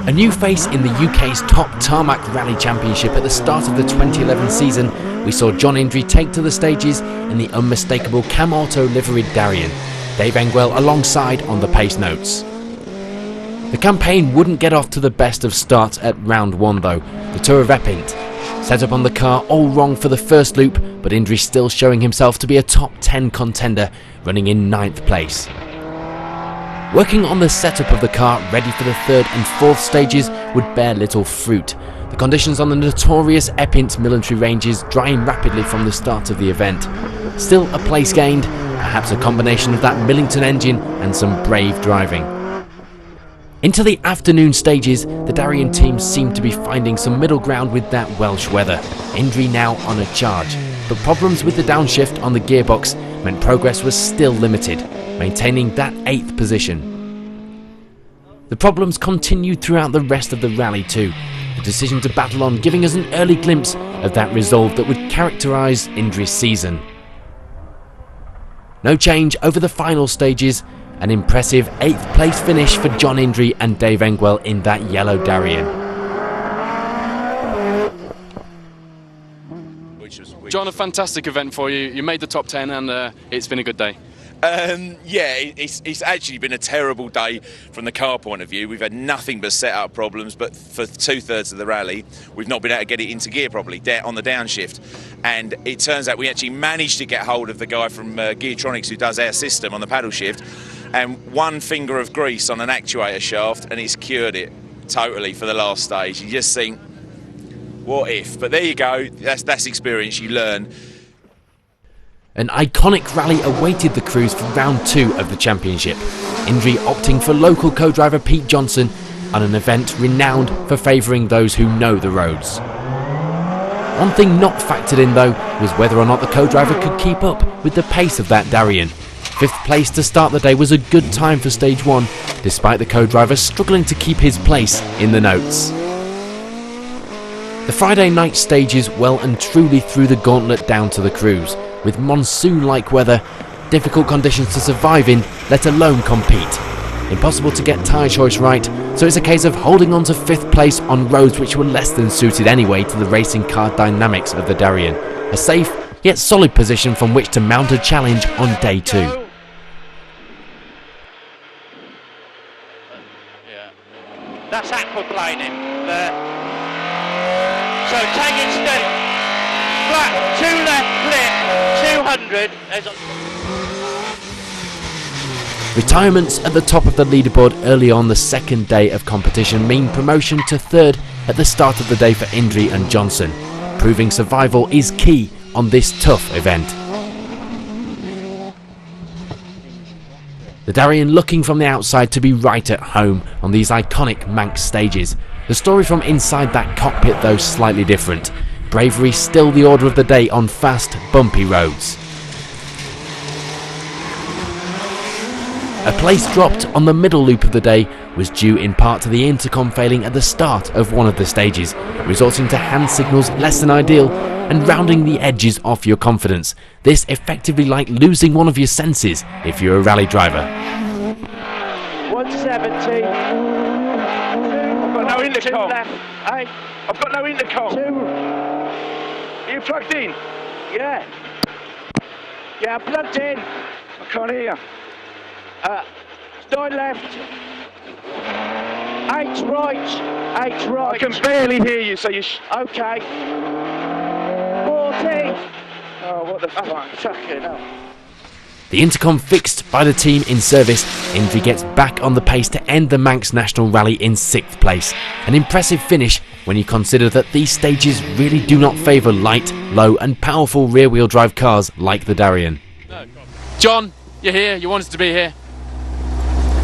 A new face in the UK's top tarmac rally championship at the start of the 2011 season, we saw John Indri take to the stages in the unmistakable Cam Auto liveried Darien, Dave Engwell alongside on the pace notes. The campaign wouldn't get off to the best of starts at round one though. The Tour of Epint set up on the car all wrong for the first loop, but Indri still showing himself to be a top 10 contender, running in 9th place. Working on the setup of the car ready for the 3rd and 4th stages would bear little fruit. The conditions on the notorious Epint military ranges drying rapidly from the start of the event. Still a place gained, perhaps a combination of that Millington engine and some brave driving. Into the afternoon stages, the Darien team seemed to be finding some middle ground with that Welsh weather. Indri now on a charge, but problems with the downshift on the gearbox meant progress was still limited, maintaining that 8th position. The problems continued throughout the rest of the rally too, the decision to battle on giving us an early glimpse of that resolve that would characterise Indri's season. No change over the final stages, an impressive 8th place finish for John Indri and Dave Engwell in that yellow Darien. John, a fantastic event for you. You made the top 10 and it's been a good day. Yeah, it's actually been a terrible day from the car point of view. We've had nothing but set-up problems, but for 2/3 of the rally, we've not been able to get it into gear properly on the downshift. And it turns out we actually managed to get hold of the guy from Geartronics who does our system on the paddle shift, and one finger of grease on an actuator shaft, and it's cured it totally for the last stage. You just think, what if? But there you go. That's experience. You learn. An iconic rally awaited the crews for round 2 of the championship, Indri opting for local co-driver Pete Johnson on an event renowned for favouring those who know the roads. One thing not factored in though was whether or not the co-driver could keep up with the pace of that Darien. 5th place to start the day was a good time for stage 1, despite the co-driver struggling to keep his place in the notes. The Friday night stages well and truly threw the gauntlet down to the crews, with monsoon-like weather, difficult conditions to survive in, let alone compete. Impossible to get tyre choice right, so it's a case of holding on to 5th place on roads which were less than suited anyway to the racing car dynamics of the Darien. A safe, yet solid position from which to mount a challenge on day 2. Yeah. That's aquaplaning there. So take it steady. Flat, 2 left, clear, 200. Retirements at the top of the leaderboard early on the 2nd day of competition mean promotion to 3rd at the start of the day for Indri and Johnson. Proving survival is key on this tough event. The Darien looking from the outside to be right at home on these iconic Manx stages. The story from inside that cockpit though slightly different. Bravery still the order of the day on fast, bumpy roads. A place dropped on the middle loop of the day was due in part to the intercom failing at the start of one of the stages, resulting to hand signals less than ideal and rounding the edges off your confidence. This effectively like losing one of your senses if you're a rally driver. 170. I've got no intercom. Left. Hey. I've got no intercom. 2. Are you plugged in? Yeah. Yeah, I'm plugged in. I can't hear you. 9 left. 8 right. 8 right. I can barely hear you, so you Okay. 40. Oh, what the fuck? Fucking hell. The intercom fixed by the team in service, Indri gets back on the pace to end the Manx National Rally in 6th place. An impressive finish when you consider that these stages really do not favour light, low and powerful rear-wheel drive cars like the Darien. John, you're here, you wanted to be here.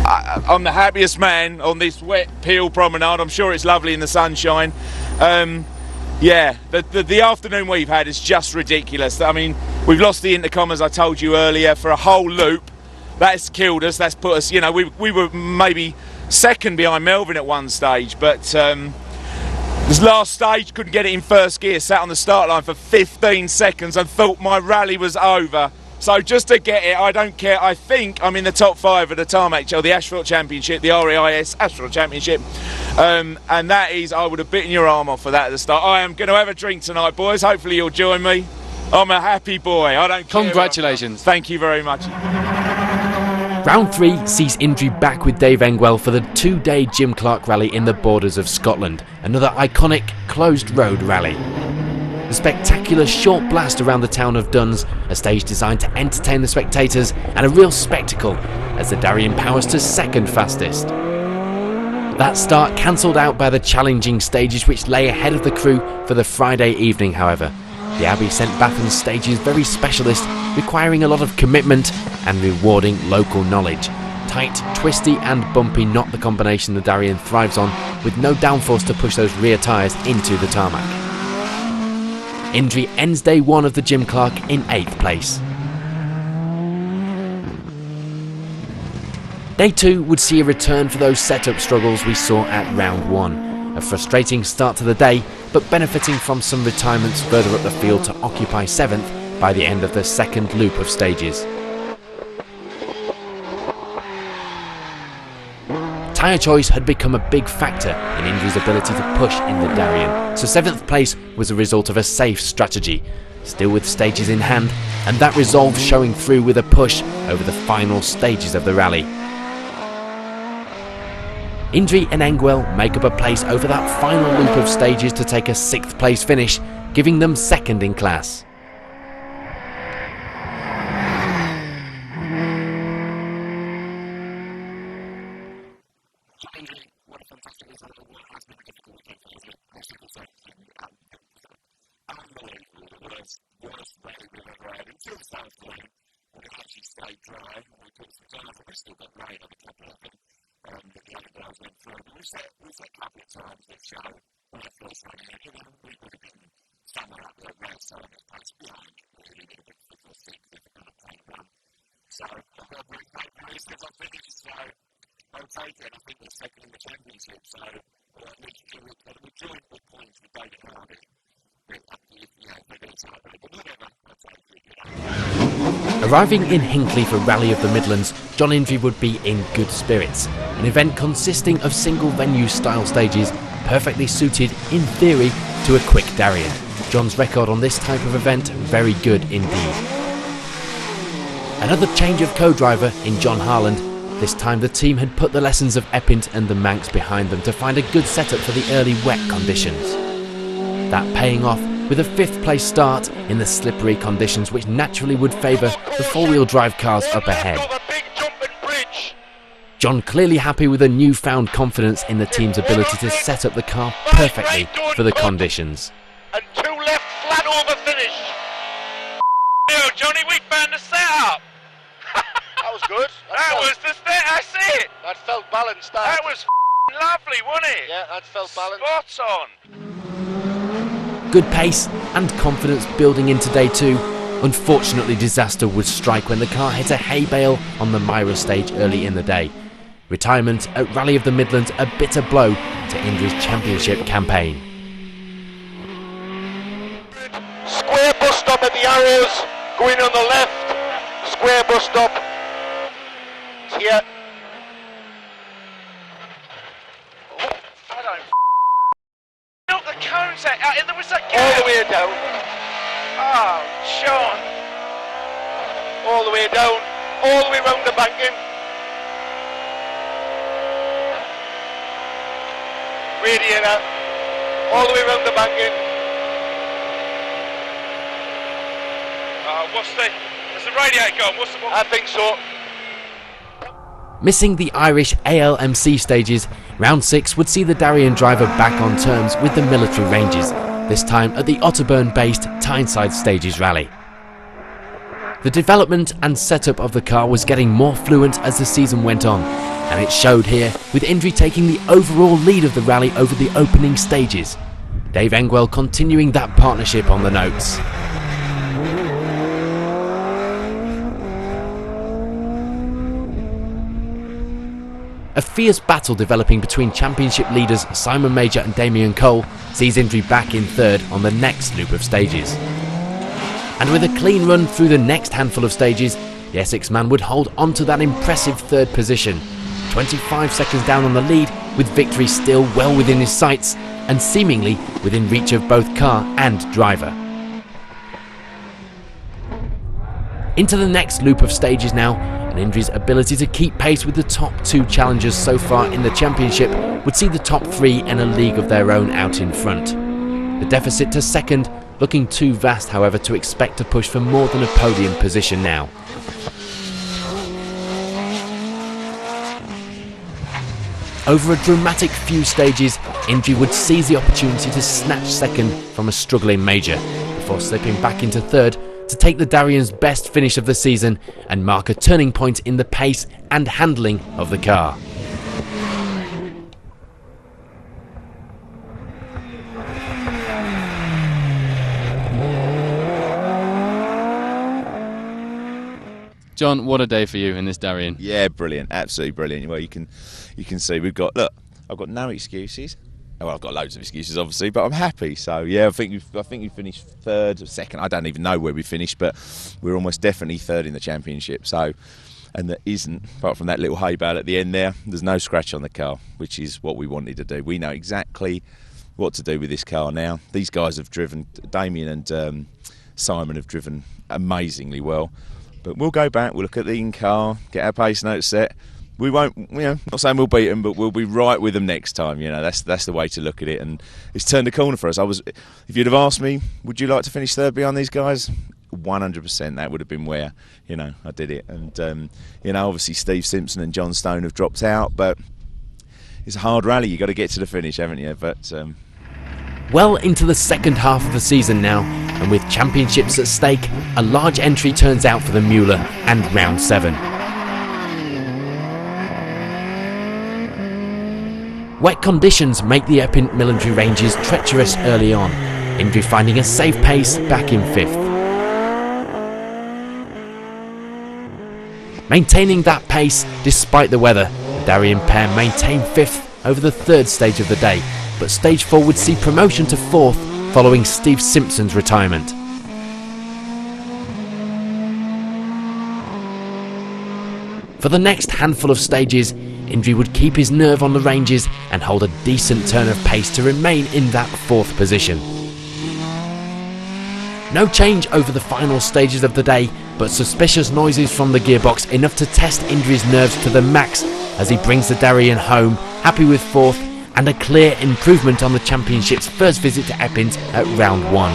I'm the happiest man on this wet Peel promenade. I'm sure it's lovely in the sunshine. Yeah, the afternoon we've had is just ridiculous. I mean, we've lost the intercom, as I told you earlier, for a whole loop. That's killed us. That's put us, you know, we were maybe 2nd behind Melvin at one stage, but this last stage couldn't get it in 1st gear. Sat on the start line for 15 seconds and thought my rally was over. So just to get it, I don't care. I think I'm in the top 5 of the Tarmac, or the Asphalt Championship, the REIS Asphalt Championship. And that is, I would have bitten your arm off for that at the start. I am going to have a drink tonight, boys. Hopefully you'll join me. I'm a happy boy. I don't care. Congratulations. Thank you very much. Round 3 sees Indri back with Dave Engwell for the 2-day Jim Clark rally in the borders of Scotland, another iconic closed road rally. The spectacular short blast around the town of Duns, a stage designed to entertain the spectators, and a real spectacle as the Darien powers to second fastest. That start cancelled out by the challenging stages which lay ahead of the crew for the Friday evening, however. The Abbey sent Baffin's stages very specialist, requiring a lot of commitment and rewarding local knowledge. Tight, twisty and bumpy, not the combination the Darien thrives on, with no downforce to push those rear tyres into the tarmac. Indri ends day 1 of the Jim Clark in 8th place. Day 2 would see a return for those setup struggles we saw at round 1. A frustrating start to the day, but benefiting from some retirements further up the field to occupy 7th by the end of the 2nd loop of stages. Tyre choice had become a big factor in Indri's ability to push in the Darien, so 7th place was a result of a safe strategy, still with stages in hand, and that resolve showing through with a push over the final stages of the rally. Indri and Engwell make up a place over that final loop of stages to take a 6th place finish, giving them 2nd in class. Arriving in Hinckley for Rally of the Midlands, John Indri would be in good spirits. An event consisting of single venue style stages, perfectly suited, in theory, to a quick Darien. John's record on this type of event, very good indeed. Another change of co-driver in John Harland. This time the team had put the lessons of Eppint and the Manx behind them to find a good setup for the early wet conditions. That paying off with a 5th place start in the slippery conditions which naturally would favour the 4-wheel drive cars up ahead. John clearly happy with a newfound confidence in the team's ability to set up the car perfectly for the conditions. And 2 left, flat over finish. Johnny, we found the setup. That was good. That was the set. I see it. That felt balanced. That was lovely, wasn't it? Yeah, that felt balanced. Spot on. Good pace and confidence building into day 2. Unfortunately, disaster would strike when the car hit a hay bale on the Myra stage early in the day. Retirement at Rally of the Midlands, a bitter blow to Indri's championship campaign. Square bus stop at the arrows, going on the left. Square bus stop. It's here. Not the cones out. There was a gap. All the way down. Oh, Sean. All the way down. All the way round the banking. Radiator. All the way round the banking. Has the radiator gone? I think so. Missing the Irish ALMC stages, round 6 would see the Darien driver back on terms with the military ranges, this time at the Otterburn-based Tyneside Stages rally. The development and setup of the car was getting more fluent as the season went on, and it showed here, with Indri taking the overall lead of the rally over the opening stages. Dave Engwell continuing that partnership on the notes. A fierce battle developing between championship leaders Simon Major and Damien Cole sees Indri back in 3rd on the next loop of stages. And with a clean run through the next handful of stages, the Essex man would hold on to that impressive third position, 25 seconds down on the lead, with victory still well within his sights and seemingly within reach of both car and driver. Into the next loop of stages now, and Indri's ability to keep pace with the top two challengers so far in the championship would see the top three in a league of their own out in front. The deficit to second looking too vast, however, to expect to push for more than a podium position now. Over a dramatic few stages, Indri would seize the opportunity to snatch second from a struggling major, before slipping back into third to take the Darrian's best finish of the season and mark a turning point in the pace and handling of the car. John, what a day for you in this Darrian. Yeah, brilliant, absolutely brilliant. Well, you can see we've got, look, I've got no excuses. Well, I've got loads of excuses, obviously, but I'm happy. So yeah, I think we finished third or second. I don't even know where we finished, but we're almost definitely third in the championship. So, and there isn't, apart from that little hay bale at the end there, there's no scratch on the car, which is what we wanted to do. We know exactly what to do with this car now. These guys have driven, Damien and Simon have driven amazingly well. But we'll go back, we'll look at the in-car, get our pace notes set. We won't, not saying we'll beat them, but we'll be right with them next time. That's the way to look at it, and it's turned a corner for us. If you'd have asked me, would you like to finish third behind these guys? 100%. That would have been where, I did it. And obviously Steve Simpson and John Stone have dropped out, but it's a hard rally. You've got to get to the finish, haven't you? But Well into the second half of the season now, and with championships at stake, a large entry turns out for the Mueller and round 7. Wet conditions make the Epping military ranges treacherous early on, Indri finding a safe pace back in 5th. Maintaining that pace despite the weather, the Darrian pair maintain 5th over the third stage of the day, but stage 4 would see promotion to 4th following Steve Simpson's retirement. For the next handful of stages, Indri would keep his nerve on the ranges and hold a decent turn of pace to remain in that 4th position. No change over the final stages of the day, but suspicious noises from the gearbox enough to test Indri's nerves to the max as he brings the Darrian home, happy with 4th and a clear improvement on the championship's first visit to Epping at round 1.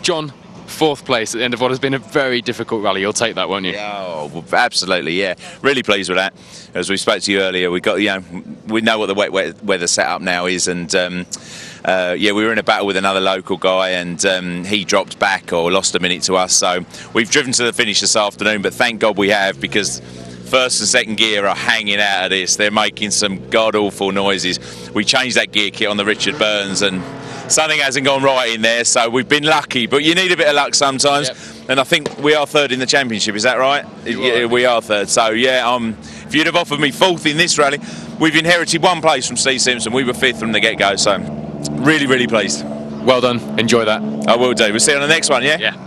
John, 4th place at the end of what has been a very difficult rally. You'll take that, won't you? Yeah, well, absolutely, yeah. Really pleased with that. As we spoke to you earlier, we know what the wet weather setup now is, and we were in a battle with another local guy, and he dropped back or lost a minute to us. So we've driven to the finish this afternoon, but thank God we have, because first and second gear are hanging out of this. They're making some god-awful noises. We changed that gear kit on the Richard Burns, and something hasn't gone right in there, so we've been lucky, but you need a bit of luck sometimes. Yep. And I think we are third in the championship, is that right? Yeah, we are third. So yeah, if you'd have offered me 4th in this rally, we've inherited 1 place from Steve Simpson. We were 5th from the get-go, so really, really pleased. Well done, enjoy that. I will do. We'll see you on the next one, yeah? Yeah.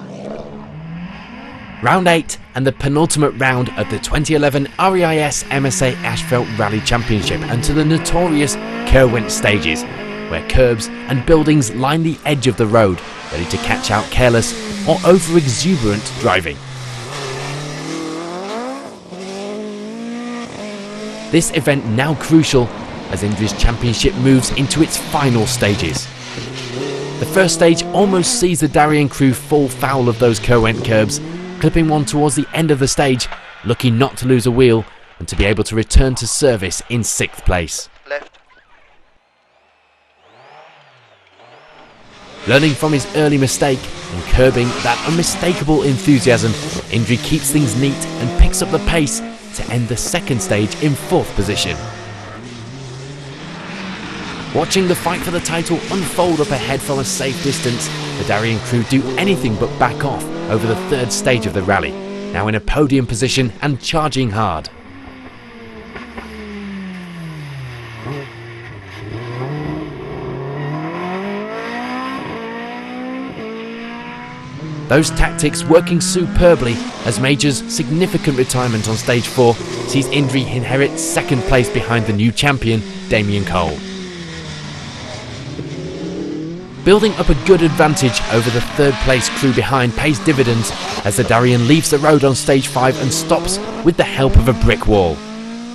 Round 8 and the penultimate round of the 2011 REIS MSA Asphalt Rally Championship, and to the notorious Kerwent stages, where curbs and buildings line the edge of the road, ready to catch out careless or over-exuberant driving. This event now crucial as Indri's championship moves into its final stages. The first stage almost sees the Darrian crew fall foul of those Kerwent curbs, clipping one towards the end of the stage, lucky not to lose a wheel and to be able to return to service in 6th place. Left. Learning from his early mistake and curbing that unmistakable enthusiasm, Indri keeps things neat and picks up the pace to end the second stage in 4th position. Watching the fight for the title unfold up ahead from a safe distance, the Darrian crew do anything but back off over the 3rd stage of the rally, now in a podium position and charging hard. Those tactics working superbly as Major's significant retirement on stage 4 sees Indri inherit second place behind the new champion, Damien Cole. Building up a good advantage over the third place crew behind pays dividends as the Darien leaves the road on stage 5 and stops with the help of a brick wall.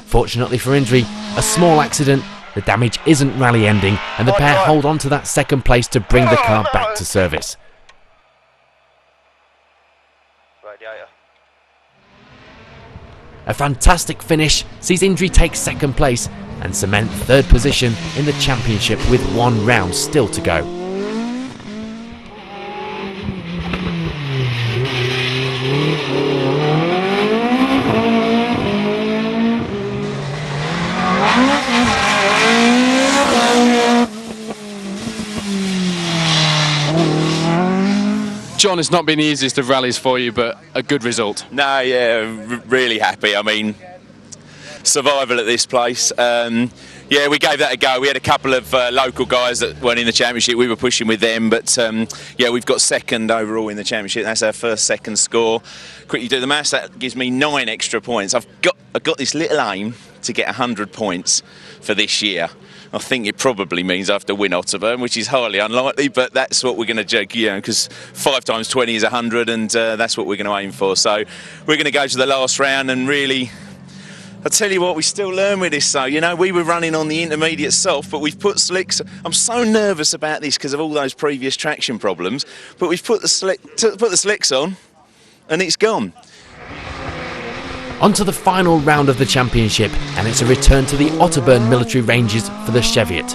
Fortunately for Indri, a small accident, the damage isn't rally ending and the pair hold on to that second place to bring the car back to service. A fantastic finish sees Indri take second place and cement third position in the championship with 1 round still to go. John, it's not been the easiest of rallies for you, but a good result. No, yeah, really happy. I mean, survival at this place. Yeah, we gave that a go. We had a couple of local guys that weren't in the championship. We were pushing with them, but yeah, we've got second overall in the championship. That's our first second score. Quickly do the maths. That gives me 9 extra points. I've got this little aim to get 100 points for this year. I think it probably means I have to win Otterburn, which is highly unlikely, but that's what we're going to do, you know, because 5 times 20 is 100, and that's what we're going to aim for. So we're going to go to the last round and really, I tell you what, we still learn with this. So, you know, we were running on the intermediate soft, but we've put slicks. I'm so nervous about this because of all those previous traction problems, but we've put the slicks on, and it's gone. On to the final round of the championship, and it's a return to the Otterburn military ranges for the Cheviot.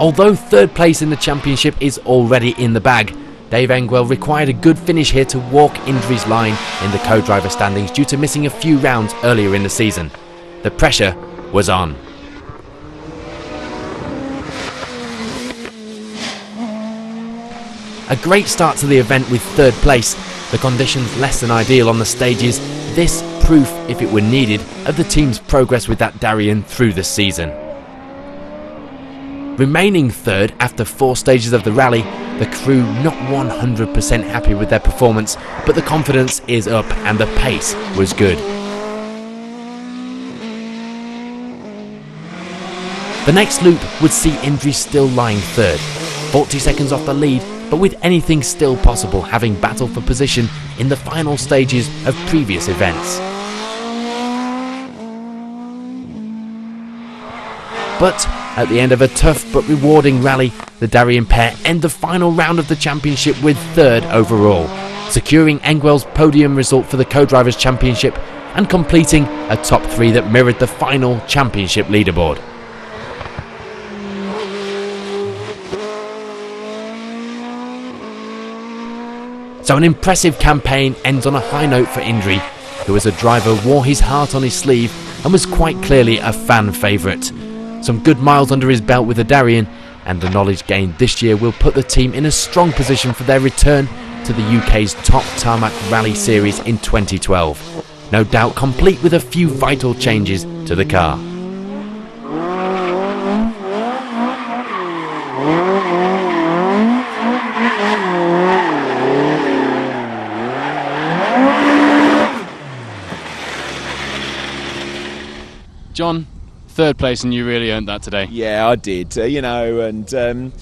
Although third place in the championship is already in the bag, Dave Engwell required a good finish here to walk Indri's line in the co-driver standings due to missing a few rounds earlier in the season. The pressure was on. A great start to the event with third place. The conditions less than ideal on the stages. This proof, if it were needed, of the team's progress with that Darien through the season. Remaining third after 4 stages of the rally, the crew not 100% happy with their performance, but the confidence is up and the pace was good. The next loop would see Indri still lying third, 40 seconds off the lead, but with anything still possible, having battled for position in the final stages of previous events. But at the end of a tough but rewarding rally, the Darien pair end the final round of the championship with third overall, securing Engwell's podium result for the Co-Drivers' Championship and completing a top 3 that mirrored the final championship leaderboard. So an impressive campaign ends on a high note for Indri, who as a driver wore his heart on his sleeve and was quite clearly a fan favourite. Some good miles under his belt with the Darien, and the knowledge gained this year will put the team in a strong position for their return to the UK's top tarmac rally series in 2012. No doubt complete with a few vital changes to the car. John, third place, and you really earned that today. Yeah, I did. You know, and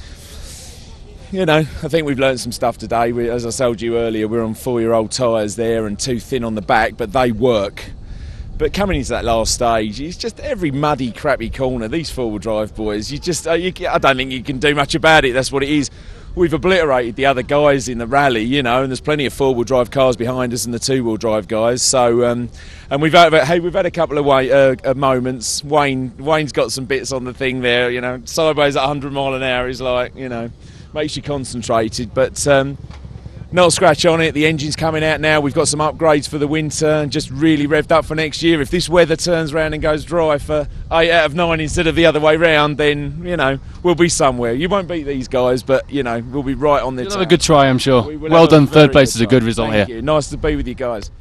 you know, I think we've learned some stuff today. As I told you earlier, we're on 4-year-old tyres there and too thin on the back, but they work. But coming into that last stage, it's just every muddy, crappy corner. These four-wheel drive boys, I don't think you can do much about it. That's what it is. We've obliterated the other guys in the rally, you know, and there's plenty of 4-wheel drive cars behind us and the 2-wheel drive guys. So, and we've had a couple of moments. Wayne's got some bits on the thing there, you know, sideways at 100 mile an hour is like, you know, makes you concentrated. But not a scratch on it. The engine's coming out now. We've got some upgrades for the winter and just really revved up for next year. If this weather turns around and goes dry for 8 out of 9 instead of the other way round, then, you know, we'll be somewhere. You won't beat these guys, but, you know, we'll be right on the You'll have a good try, I'm sure. Well done. Third place is a good result here. Thank you. Nice to be with you guys.